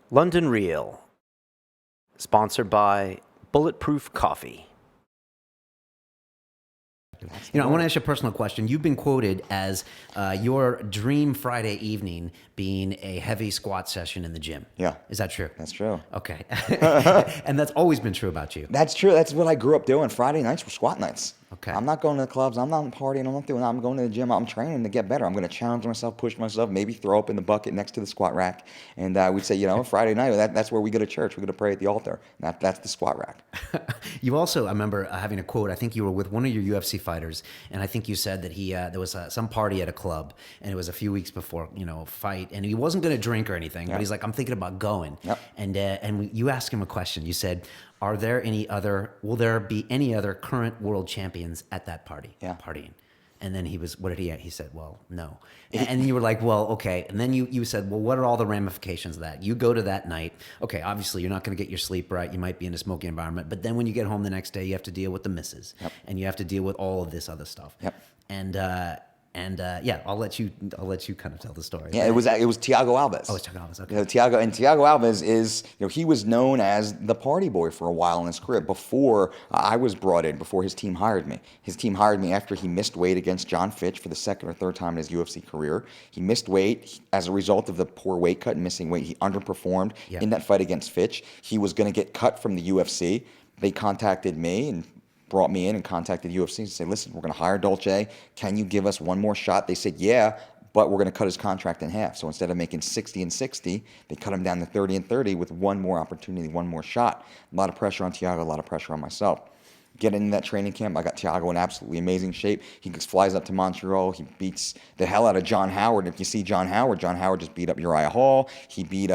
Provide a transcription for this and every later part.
London Real, sponsored by Bulletproof Coffee. I want to ask you a personal question. You've been quoted as your dream Friday evening being a heavy squat session in the gym. Yeah. Is that true? That's true. Okay. And that's always been true about you. That's true. That's what I grew up doing. Friday nights were squat nights. Okay. I'm not going to the clubs. I'm not partying. I'm not doing that. I'm going to the gym. I'm training to get better. I'm going to challenge myself, push myself, maybe throw up in the bucket next to the squat rack. And we'd say, Friday night, that's where we go to church. We go to pray at the altar. That's the squat rack. You also, I remember having a quote. I think you were with one of your UFC fighters, and I think you said that there was some party at a club, and it was a few weeks before, a fight, and he wasn't going to drink or anything, but he's like, I'm thinking about going. Yep. And you asked him a question. You said, will there be any other current world champions at that party? Yeah. Partying. And then what did he said, well, no. And you were like, well, okay. And then you said, well, what are all the ramifications of that? You go to that night. Okay, obviously you're not going to get your sleep right. You might be in a smoky environment. But then when you get home the next day, you have to deal with the missus. Yep. And you have to deal with all of this other stuff. Yep. And I'll let you kind of tell the story. Yeah, it was Thiago Alves. Oh, it's Thiago Alves. Okay. Thiago Alves is, he was known as the party boy for a while in his career before I was brought in, before his team hired me. His team hired me after he missed weight against John Fitch for the second or third time in his UFC career. He missed weight as a result of the poor weight cut and missing weight. He underperformed in that fight against Fitch. He was going to get cut from the UFC. They contacted me and brought me in and contacted UFC and said, listen, we're going to hire Dolce. Can you give us one more shot? They said, yeah, but we're going to cut his contract in half. So instead of making 60 and 60, they cut him down to 30 and 30 with one more opportunity, one more shot. A lot of pressure on Thiago, a lot of pressure on myself. Getting in that training camp, I got Thiago in absolutely amazing shape. He flies up to Montreal. He beats the hell out of John Howard. If you see John Howard just beat up Uriah Hall. He beat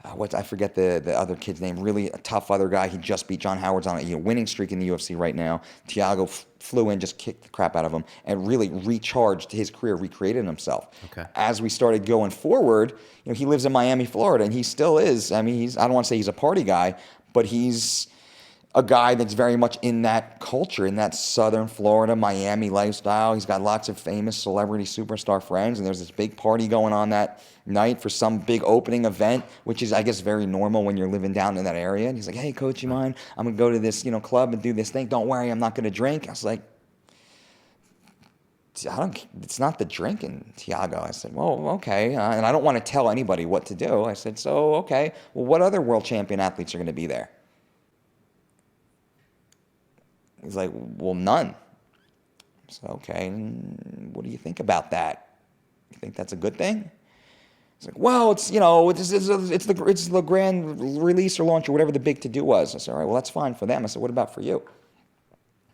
I forget the other kid's name. Really a tough other guy. He just beat John Howard's on a winning streak in the UFC right now. Thiago flew in, just kicked the crap out of him, and really recharged his career, recreated himself. Okay. As we started going forward, he lives in Miami, Florida, and he still is. I mean, I don't want to say he's a party guy, but he's a guy that's very much in that culture, in that Southern Florida, Miami lifestyle. He's got lots of famous celebrity superstar friends, and there's this big party going on that night for some big opening event, which is, I guess, very normal when you're living down in that area. And he's like, hey, coach, you mind? I'm going to go to this, club and do this thing. Don't worry, I'm not going to drink. I was like, it's not the drinking, Thiago. I said, well, okay. And I don't want to tell anybody what to do. I said, so, okay. Well, what other world champion athletes are going to be there? He's like, well, none. So, okay, what do you think about that? You think that's a good thing? He's like, well, it's the grand release or launch or whatever the big to-do was. I said, all right, well, that's fine for them. I said, what about for you?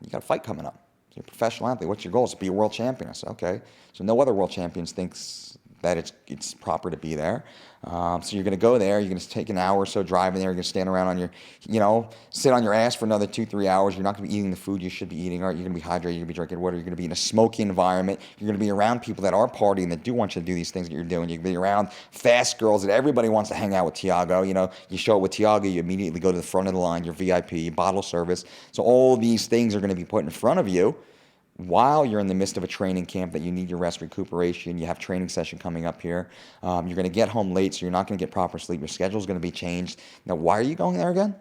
You got a fight coming up. You're a professional athlete. What's your goal? Is to be a world champion. I said, okay. So no other world champions thinks that it's proper to be there. So you're going to go there. You're going to take an hour or so driving there. You're going to stand around on your, sit on your ass for another 2-3 hours. You're not going to be eating the food you should be eating. Or you're going to be hydrated. You're going to be drinking water. You're going to be in a smoky environment. You're going to be around people that are partying, that do want you to do these things that you're doing. You're going to be around fast girls that everybody wants to hang out with Thiago. You show up with Thiago, you immediately go to the front of the line. You're VIP, bottle service. So all these things are going to be put in front of you while you're in the midst of a training camp that you need your rest, recuperation. You have training session coming up here. You're going to get home late, so you're not going to get proper sleep. Your schedule's going to be changed. Now, why are you going there again?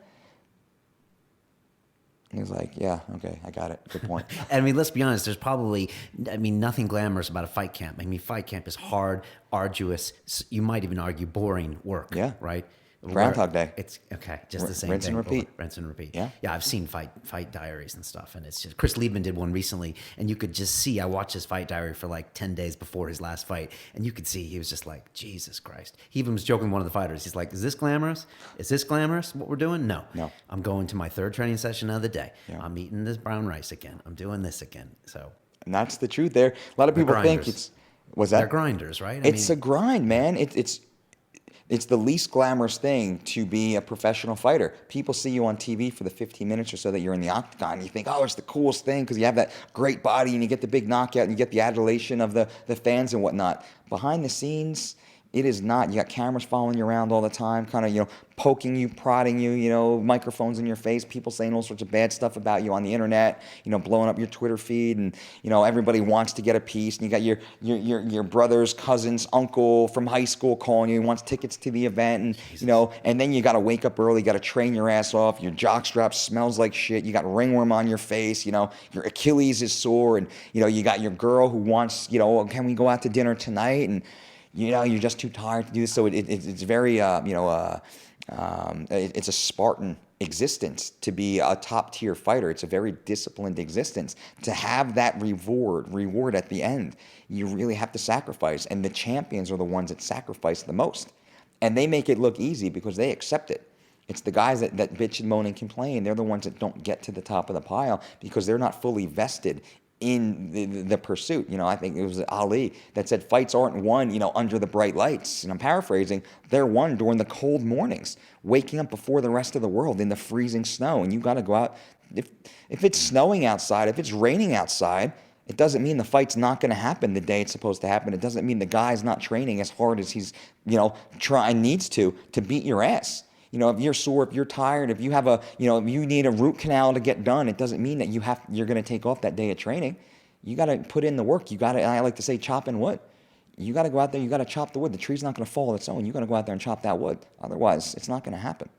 And he's like, yeah, okay, I got it. Good point. I mean, let's be honest. There's probably, nothing glamorous about a fight camp. I mean, fight camp is hard, arduous. You might even argue boring work. Yeah. Right. Groundhog Day. It's okay, just the same rinse thing. and repeat. Rinse and repeat. Yeah. Yeah, I've seen fight diaries and stuff, and it's just Chris Liebman did one recently, and you could just see. I watched his fight diary for like 10 days before his last fight, and you could see he was just like, Jesus Christ. He even was joking with one of the fighters. He's like, "Is this glamorous? Is this glamorous? What we're doing? No. I'm going to my third training session of the day. Yeah. I'm eating this brown rice again. I'm doing this again." So. And that's the truth. There, a lot of people think they're grinders, right? It's a grind, man. It's the least glamorous thing to be a professional fighter. People see you on TV for the 15 minutes or so that you're in the octagon. And you think, oh, it's the coolest thing because you have that great body and you get the big knockout and you get the adulation of the fans and whatnot. Behind the scenes, It is not. You got cameras following you around all the time, kind of, poking you, prodding you, microphones in your face, people saying all sorts of bad stuff about you on the internet, blowing up your Twitter feed, and, everybody wants to get a piece. And you got your brother's cousin's uncle from high school calling you. He wants tickets to the event, and, and then you got to wake up early, got to train your ass off. Your jockstrap smells like shit. You got ringworm on your face, your Achilles is sore, and, you got your girl who wants, can we go out to dinner tonight? And, you're just too tired to do this. So it's very, it's a Spartan existence to be a top tier fighter. It's a very disciplined existence. To have that reward at the end, you really have to sacrifice. And the champions are the ones that sacrifice the most. And they make it look easy because they accept it. It's the guys that bitch and moan and complain. They're the ones that don't get to the top of the pile because they're not fully vested in the pursuit. I think it was Ali that said fights aren't won, under the bright lights. And I'm paraphrasing, they're won during the cold mornings, waking up before the rest of the world in the freezing snow. And you got to go out. If it's snowing outside, if it's raining outside, it doesn't mean the fight's not going to happen the day it's supposed to happen. It doesn't mean the guy's not training as hard as he's, needs to beat your ass. If you're sore, if you're tired, if you have if you need a root canal to get done, it doesn't mean that you're going to take off that day of training. You got to put in the work. You got to, and I like to say, chopping wood. You got to go out there. You got to chop the wood. The tree's not going to fall on its own. You got to go out there and chop that wood. Otherwise, it's not going to happen.